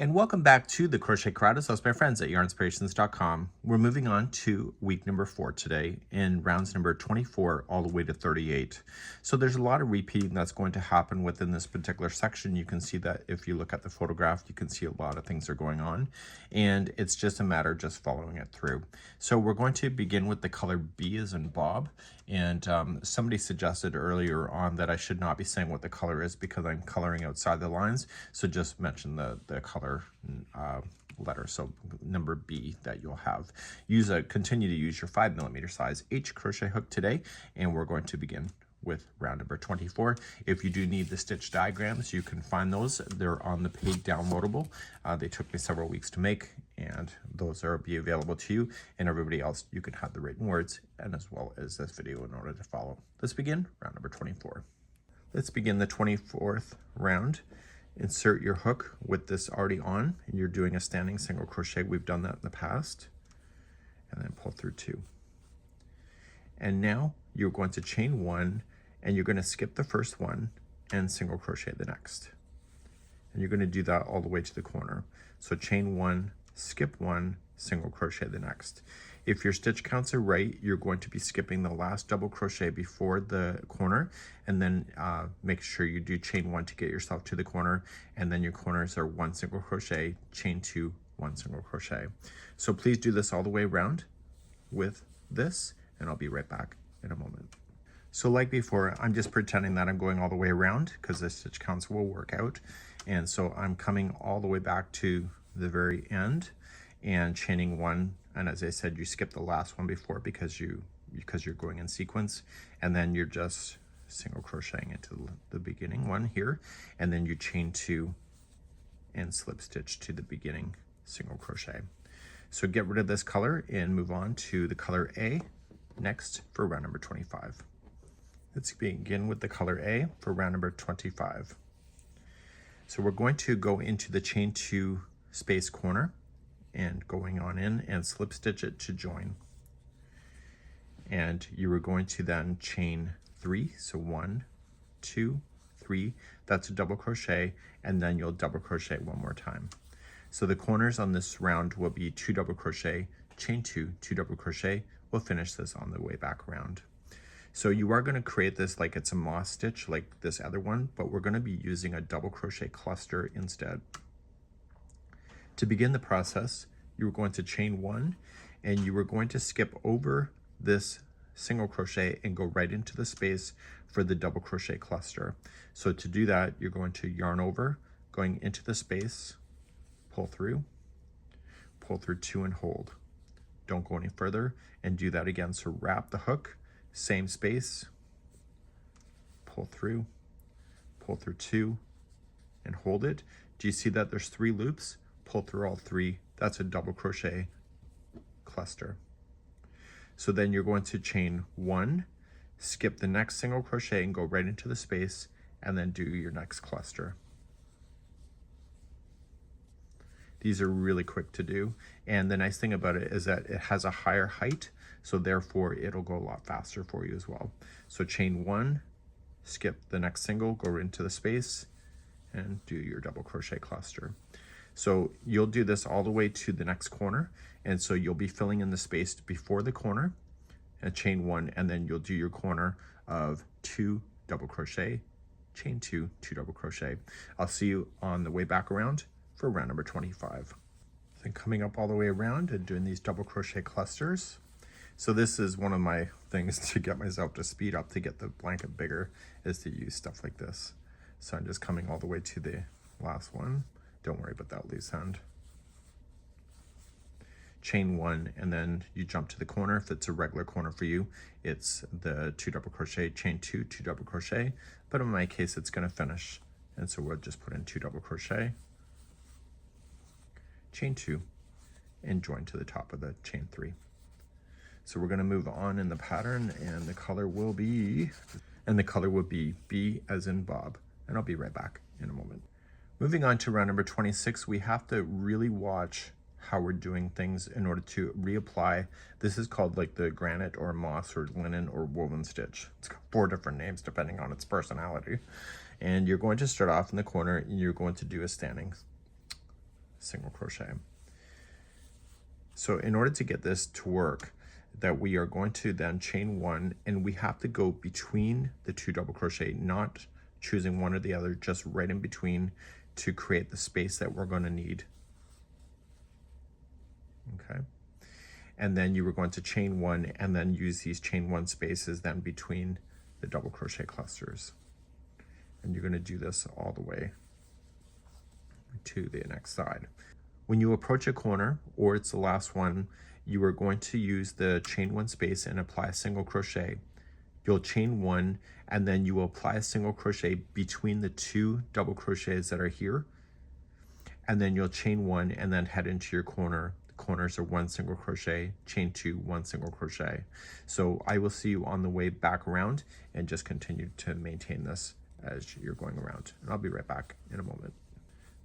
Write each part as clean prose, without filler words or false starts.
And welcome back to the Crochet Karate. That's my friends at yarnspirations.com. We're moving on to week number 4 today in rounds number 24 all the way to 38. So there's a lot of repeating that's going to happen within this particular section. You can see that if you look at the photograph, you can see a lot of things are going on, and it's just a matter of just following it through. So we're going to begin with the color B as in Bob, and somebody suggested earlier on that I should not be saying what the color is because I'm coloring outside the lines, so just mention the color letter, so number B that you'll have. Continue to use your 5mm size H crochet hook today, and we're going to begin with round number 24. If you do need the stitch diagrams, you can find those. They're on the paid downloadable. They took me several weeks to make, and those are be available to you and everybody else. You can have the written words and as well as this video in order to follow. Let's begin round number 24. Let's begin the 24th round. Insert your hook with this already on, and you're doing a standing single crochet. We've done that in the past. And then pull through 2. And now you're going to chain 1, and you're going to skip the first one and single crochet the next. And you're going to do that all the way to the corner. So chain 1, skip 1, single crochet the next. If your stitch counts are right, you're going to be skipping the last double crochet before the corner, and then make sure you do chain 1 to get yourself to the corner, and then your corners are 1 single crochet, chain 2, 1 single crochet. So please do this all the way around with this, and I'll be right back in a moment. So like before, I'm just pretending that I'm going all the way around because the stitch counts will work out. And so I'm coming all the way back to the very end and chaining 1. And as I said, you skip the last one before because you're going in sequence, and then you're just single crocheting into the beginning one here, and then you chain 2 and slip stitch to the beginning single crochet. So get rid of this color and move on to the color A next for round number 25. Let's begin with the color A for round number 25. So we're going to go into the chain 2 space corner and going on in and slip stitch it to join. And you are going to then chain 3, so 1, 2, 3, that's a double crochet, and then you'll double crochet 1 more time. So the corners on this round will be 2 double crochet, chain 2, 2 double crochet. We'll finish this on the way back around. So you are going to create this like it's a moss stitch like this other one, but we're going to be using a double crochet cluster instead. To begin the process, you are going to chain 1, and you are going to skip over this single crochet and go right into the space for the double crochet cluster. So to do that, you're going to yarn over, going into the space, pull through 2 and hold. Don't go any further, and do that again. So wrap the hook, same space, pull through 2 and hold it. Do you see that there's 3 loops? Pull through all 3. That's a double crochet cluster. So then you're going to chain 1, skip the next single crochet and go right into the space, and then do your next cluster. These are really quick to do, and the nice thing about it is that it has a higher height, so therefore it'll go a lot faster for you as well. So chain 1, skip the next single, go into the space, and do your double crochet cluster. So you'll do this all the way to the next corner, and so you'll be filling in the space before the corner and chain 1, and then you'll do your corner of 2 double crochet, chain 2, 2 double crochet. I'll see you on the way back around for round number 25. Then coming up all the way around and doing these double crochet clusters. So this is one of my things to get myself to speed up to get the blanket bigger, is to use stuff like this. So I'm just coming all the way to the last one. Don't worry about that loose end. Chain 1, and then you jump to the corner. If it's a regular corner for you, it's the 2 double crochet, chain 2, 2 double crochet, but in my case it's going to finish, and so we'll just put in 2 double crochet, chain 2, and join to the top of the chain 3. So we're going to move on in the pattern, and the color will be B as in Bob, and I'll be right back in a moment. Moving on to round number 26, we have to really watch how we're doing things in order to reapply. This is called like the granite or moss or linen or woven stitch. It's got 4 different names depending on its personality. And you're going to start off in the corner, and you're going to do a standing single crochet. So in order to get this to work, that we are going to then chain one, and we have to go between the two double crochet, not choosing one or the other, just right in between to create the space that we're going to need. Okay. And then you were going to chain one and then use these chain one spaces then between the double crochet clusters. And you're going to do this all the way to the next side. When you approach a corner, or it's the last one, you are going to use the chain one space and apply a single crochet. You'll chain one, and then you will apply a single crochet between the two double crochets that are here. And then you'll chain one and then head into your corner. The corners are one single crochet, chain two, one single crochet. So I will see you on the way back around, and just continue to maintain this as you're going around. And I'll be right back in a moment.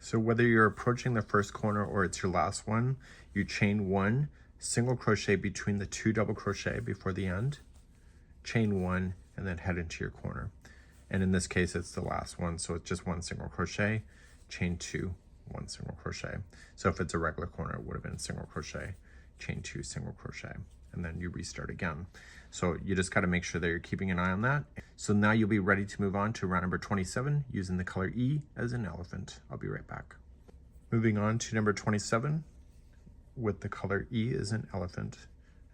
So whether you're approaching the first corner or it's your last one, you chain one, single crochet between the two double crochet before the end, chain one, and then head into your corner. And in this case, it's the last one, so it's just one single crochet, chain two, one single crochet. So if it's a regular corner, it would have been single crochet, chain two, single crochet, and then you restart again. So you just got to make sure that you're keeping an eye on that. So now you'll be ready to move on to round number 27 using the color E as an elephant. I'll be right back. Moving on to number 27 with the color E as an elephant.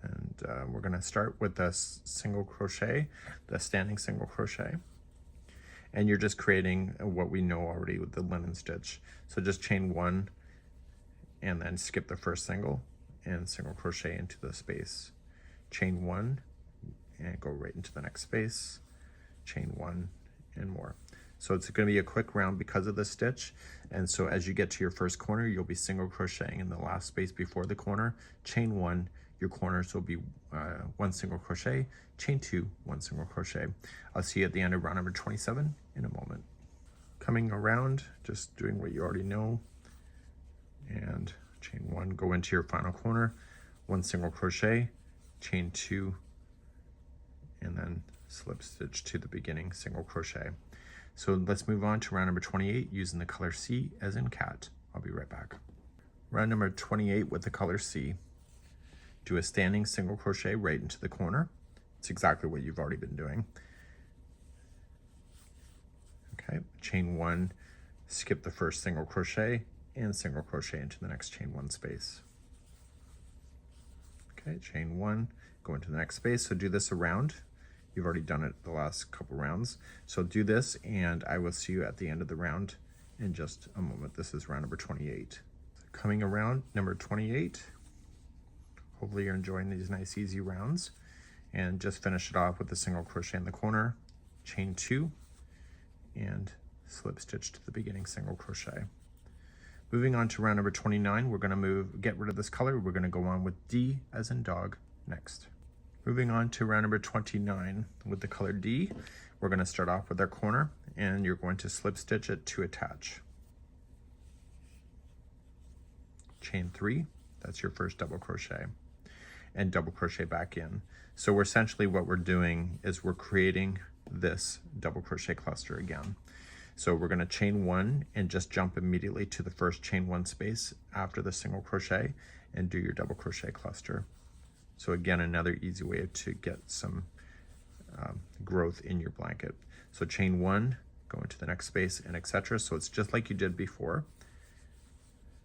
And we're going to start with the single crochet, the standing single crochet. And you're just creating what we know already with the linen stitch. So just chain one and then skip the first single and single crochet into the space. Chain one and go right into the next space, chain one and more. So it's going to be a quick round because of the stitch. And so as you get to your first corner, you'll be single crocheting in the last space before the corner, chain one. Your corners will be one single crochet, chain two, one single crochet. I'll see you at the end of round number 27 in a moment. Coming around, just doing what you already know, and chain one, go into your final corner, one single crochet, chain two, and then slip stitch to the beginning single crochet. So let's move on to round number 28 using the color C as in cat. I'll be right back. Round number 28 with the color C. Do a standing single crochet right into the corner. It's exactly what you've already been doing. Okay, chain one, skip the first single crochet and single crochet into the next chain one space. Okay, chain one, go into the next space. So do this around. You've already done it the last couple rounds. So do this, and I will see you at the end of the round in just a moment. This is round number 28. Coming around number 28. Hopefully you're enjoying these nice easy rounds, and just finish it off with a single crochet in the corner, chain two, and slip stitch to the beginning single crochet. Moving on to round number 29, we're going to get rid of this color. We're going to go on with D as in dog next. Moving on to round number 29 with the color D, we're going to start off with our corner, and you're going to slip stitch it to attach. Chain three, that's your first double crochet, and double crochet back in. So we're essentially what we're doing is we're creating this double crochet cluster again. So we're going to chain one and just jump immediately to the first chain one space after the single crochet and do your double crochet cluster. So again, another easy way to get some growth in your blanket. So chain one, go into the next space, and etc. So it's just like you did before.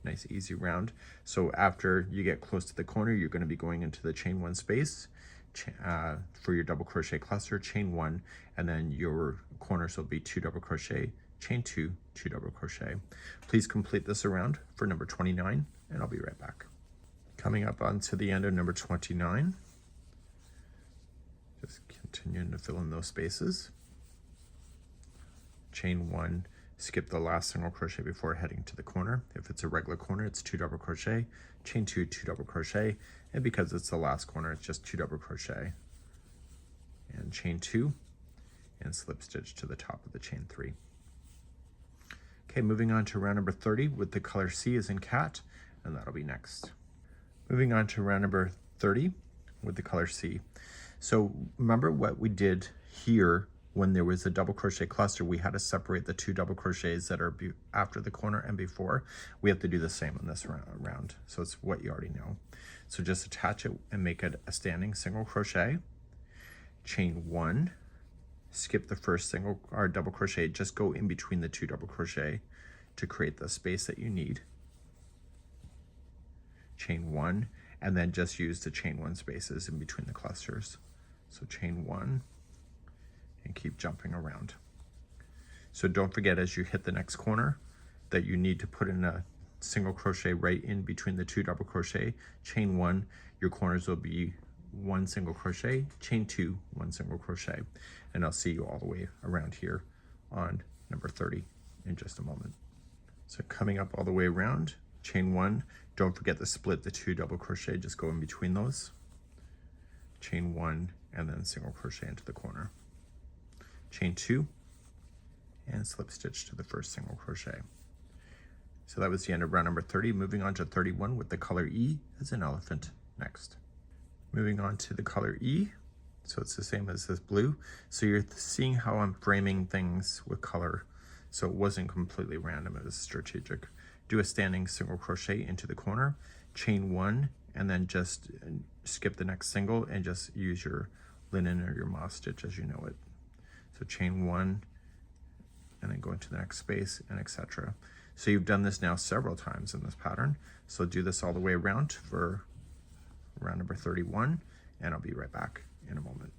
Nice easy round. So after you get close to the corner, you're going to be going into the chain one space for your double crochet cluster, chain one, and then your corners will be two double crochet, chain two, two double crochet. Please complete this around for number 29, and I'll be right back. Coming up onto the end of number 29, just continuing to fill in those spaces. Chain one, skip the last single crochet before heading to the corner. If it's a regular corner, it's two double crochet, chain two, two double crochet, and because it's the last corner, it's just two double crochet, and chain two, and slip stitch to the top of the chain three. Okay, moving on to round number 30 with the color C as in cat, and that'll be next. Moving on to round number 30 with the color C. So remember what we did here when there was a double crochet cluster, we had to separate the 2 double crochets that are after the corner and before. We have to do the same on this round. So it's what you already know. So just attach it and make it a standing single crochet, chain 1, skip the first single or double crochet, just go in between the 2 double crochet to create the space that you need. Chain 1, and then just use the chain 1 spaces in between the clusters. So chain 1 and keep jumping around. So don't forget, as you hit the next corner, that you need to put in a single crochet right in between the 2 double crochet, chain 1, your corners will be 1 single crochet, chain 2, 1 single crochet, and I'll see you all the way around here on number 30 in just a moment. So coming up all the way around, chain 1, don't forget to split the 2 double crochet, just go in between those, chain 1, and then single crochet into the corner, chain 2, and slip stitch to the first single crochet. So that was the end of round number 30. Moving on to 31 with the color E as an elephant next. Moving on to the color E, so it's the same as this blue. So you're seeing how I'm framing things with color. So it wasn't completely random, it was strategic. Do a standing single crochet into the corner, chain 1, and then just skip the next single and just use your linen or your moss stitch as you know it. So chain 1, and then go into the next space, and etc. So you've done this now several times in this pattern. So do this all the way around for round number 31, and I'll be right back in a moment.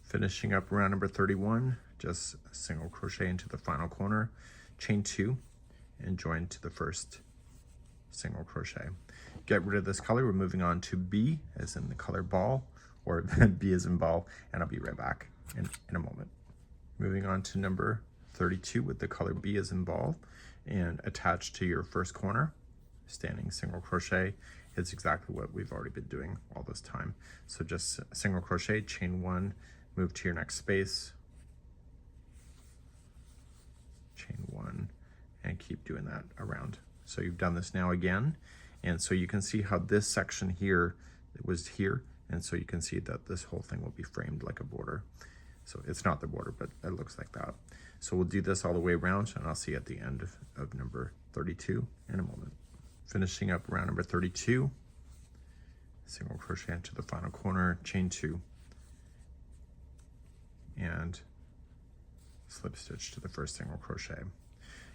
Finishing up round number 31, just single crochet into the final corner, chain 2, and join to the first single crochet. Get rid of this color. We're moving on to B as in the color ball, or B as in ball, and I'll be right back in a moment. Moving on to number 32 with the color B as in ball, and attach to your first corner, standing single crochet. It's exactly what we've already been doing all this time. So just single crochet, chain 1, move to your next space, chain 1, and keep doing that around. So you've done this now again, and so you can see how this section here, it was here, and so you can see that this whole thing will be framed like a border. So it's not the border, but it looks like that. So we'll do this all the way around, and I'll see you at the end of number 32 in a moment. Finishing up round number 32, single crochet into the final corner, chain 2, and slip stitch to the first single crochet.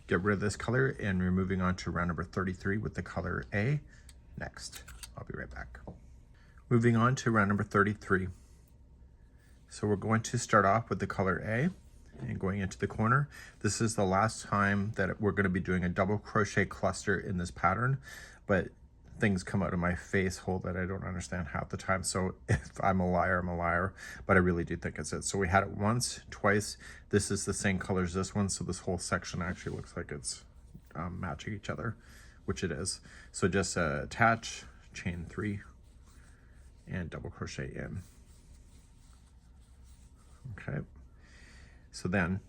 Get rid of this color, and we're moving on to round number 33 with the color A next. I'll be right back. Moving on to round number 33. So we're going to start off with the color A and going into the corner. This is the last time that we're going to be doing a double crochet cluster in this pattern, but things come out of my face hole that I don't understand half the time. So if I'm a liar, I'm a liar, but I really do think it's it. So we had it once, twice. This is the same color as this one, so this whole section actually looks like it's matching each other, which it is. So just attach, chain 3, and double crochet in. Okay, so then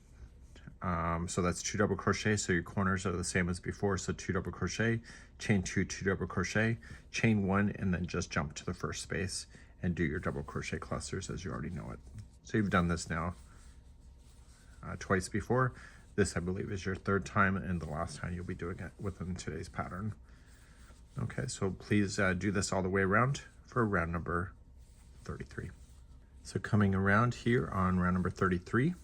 so that's 2 double crochet, so your corners are the same as before. So 2 double crochet, chain 2, 2 double crochet, chain 1, and then just jump to the first space and do your double crochet clusters as you already know it. So you've done this now twice before. This, I believe, is your 3rd time and the last time you'll be doing it within today's pattern. Okay, so please do this all the way around for round number 33. So coming around here on round number 33,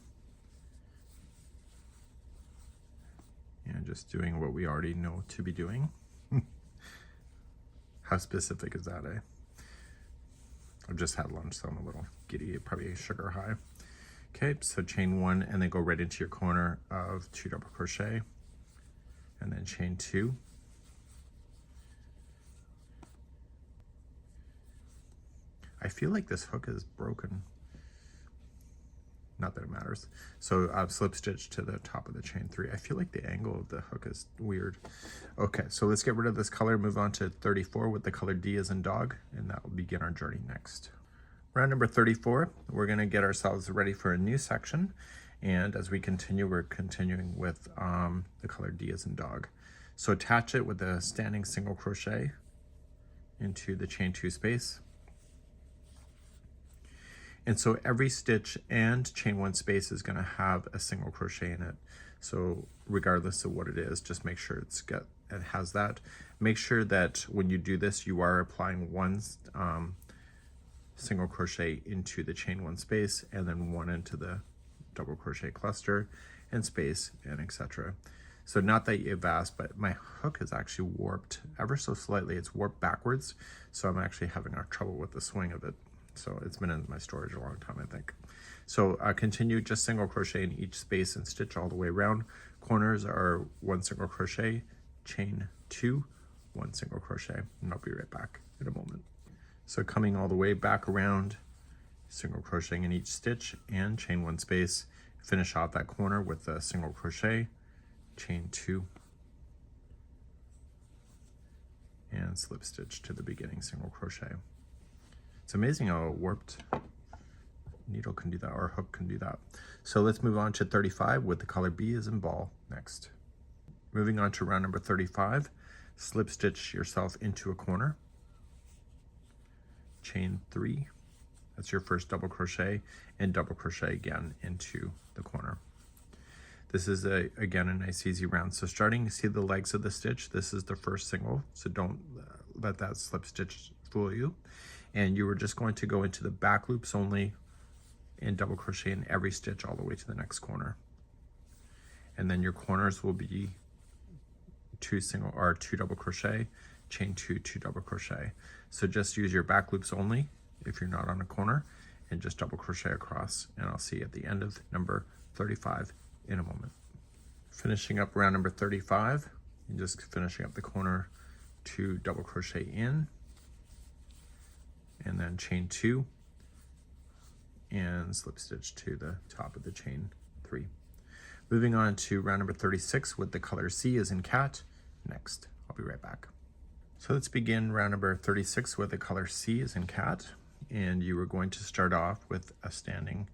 and just doing what we already know to be doing. How specific is that, eh? I've just had lunch, so I'm a little giddy, probably sugar high. Okay, so chain 1, and then go right into your corner of 2 double crochet, and then chain 2. I feel like this hook is broken. Not that it matters. So I've slip stitched to the top of the chain 3. I feel like the angle of the hook is weird. Okay, so let's get rid of this color, move on to 34 with the color D as in dog, and that will begin our journey next. Round number 34, we're gonna get ourselves ready for a new section. And as we continue, we're continuing with the color D as in dog. So attach it with a standing single crochet into the chain 2 space. And so every stitch and chain one space is going to have a single crochet in it. So regardless of what it is, just make sure it has that. Make sure that when you do this, you are applying one single crochet into the chain one space and then one into the double crochet cluster and space and etc. So not that you've asked, but my hook is actually warped ever so slightly. It's warped backwards, so I'm actually having trouble with the swing of it. So it's been in my storage a long time, I think. So continue just single crochet in each space and stitch all the way around. Corners are one single crochet, chain two, one single crochet, and I'll be right back in a moment. So coming all the way back around, single crocheting in each stitch and chain one space. Finish off that corner with a single crochet, chain two, and slip stitch to the beginning single crochet. It's amazing how a warped needle can do that, or hook can do that. So let's move on to 35 with the color B as in ball next. Moving on to round number 35, slip stitch yourself into a corner, chain three, that's your first double crochet, and double crochet again into the corner. This is again a nice easy round. So starting, you see the legs of the stitch, this is the first single, so don't let that slip stitch fool you. And you were just going to go into the back loops only and double crochet in every stitch all the way to the next corner. And then your corners will be two double crochet, chain two, two double crochet. So just use your back loops only if you're not on a corner, and just double crochet across, and I'll see you at the end of number 35 in a moment. Finishing up round number 35, and just finishing up the corner, two double crochet in, and then chain two, and slip stitch to the top of the chain three. Moving on to round number 36 with the color C as in cat next. I'll be right back. So let's begin round number 36 with the color C as in cat, and you are going to start off with a standing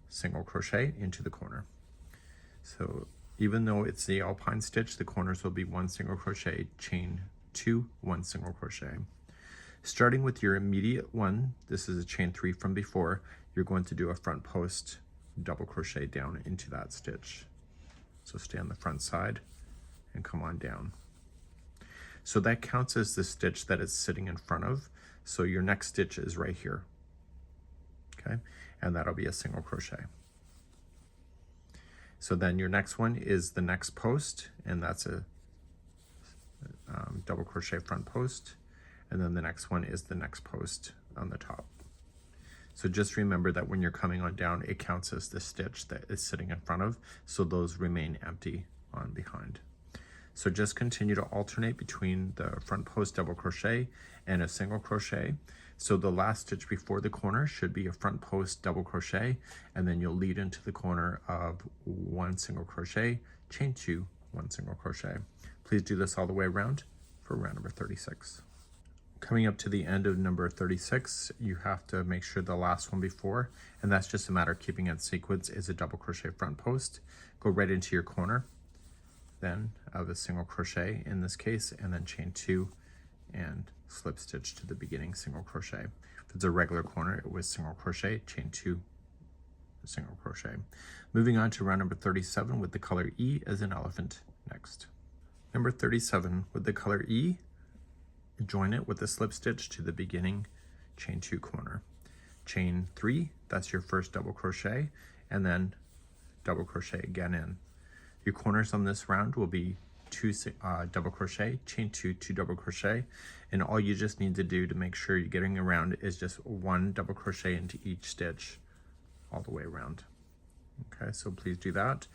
single crochet into the corner. So even though it's the alpine stitch, the corners will be one single crochet, chain two, one single crochet. Starting with your immediate one, this is a chain three from before, you're going to do a front post double crochet down into that stitch. So stay on the front side and come on down. So that counts as the stitch that it's sitting in front of. So your next stitch is right here, okay? And that'll be a single crochet. So then your next one is the next post, and that's a double crochet front post. And then the next one is the next post on the top. So just remember that when you're coming on down, it counts as the stitch that is sitting in front of, so those remain empty on behind. So just continue to alternate between the front post double crochet and a single crochet. So the last stitch before the corner should be a front post double crochet, and then you'll lead into the corner of one single crochet, chain two, one single crochet. Please do this all the way around for round number 36. Coming up to the end of number 36, you have to make sure the last one before, and that's just a matter of keeping it sequence, is a double crochet front post. Go right into your corner, then of a single crochet in this case, and then chain two and slip stitch to the beginning single crochet. If it's a regular corner, it was single crochet, chain two, single crochet. Moving on to round number 37 with the color E as an elephant next. Number 37 with the color E, join it with a slip stitch to the beginning chain two corner. Chain three, that's your first double crochet, and then double crochet again in. Your corners on this round will be two double crochet, chain two, two double crochet, and all you just need to do to make sure you're getting around is just one double crochet into each stitch all the way around. Okay, so please do that.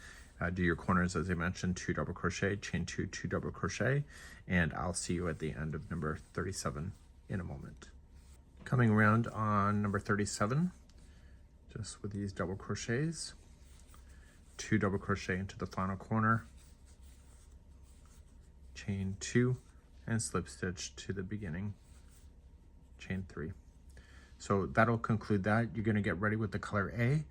Do your corners, as I mentioned, two double crochet, chain two, two double crochet, and I'll see you at the end of number 37 in a moment. Coming around on number 37, just with these double crochets, two double crochet into the final corner, chain two, and slip stitch to the beginning, chain three. So that'll conclude that. You're going to get ready with the color A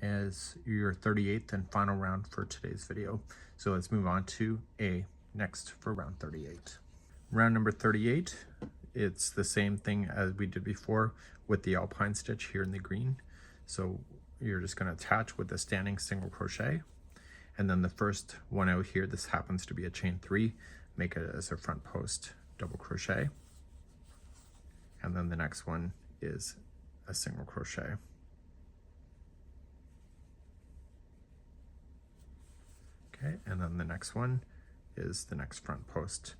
as your 38th and final round for today's video. So let's move on to A next for round 38. Round number 38, it's the same thing as we did before with the alpine stitch here in the green. So you're just going to attach with a standing single crochet, and then the first one out here, this happens to be a chain 3, make it as a front post double crochet, and then the next one is a single crochet. Okay, and then the next one is the next front post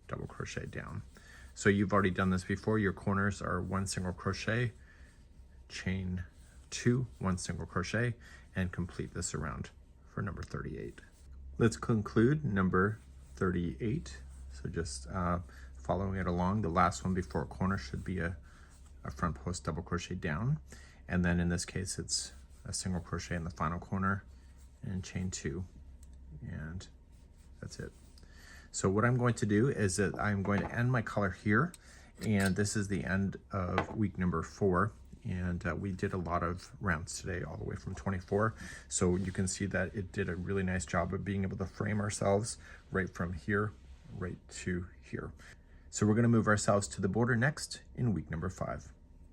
double crochet down. So you've already done this before. Your corners are 1 single crochet, chain 2, 1 single crochet, and complete this around for number 38. Let's conclude number 38. So just following it along, the last one before a corner should be a front post double crochet down, and then in this case it's a single crochet in the final corner and chain 2, and that's it. So what I'm going to do is that I'm going to end my color here, and this is the end of week number 4, and we did a lot of rounds today all the way from 24, so you can see that it did a really nice job of being able to frame ourselves right from here right to here. So we're going to move ourselves to the border next in week number 5.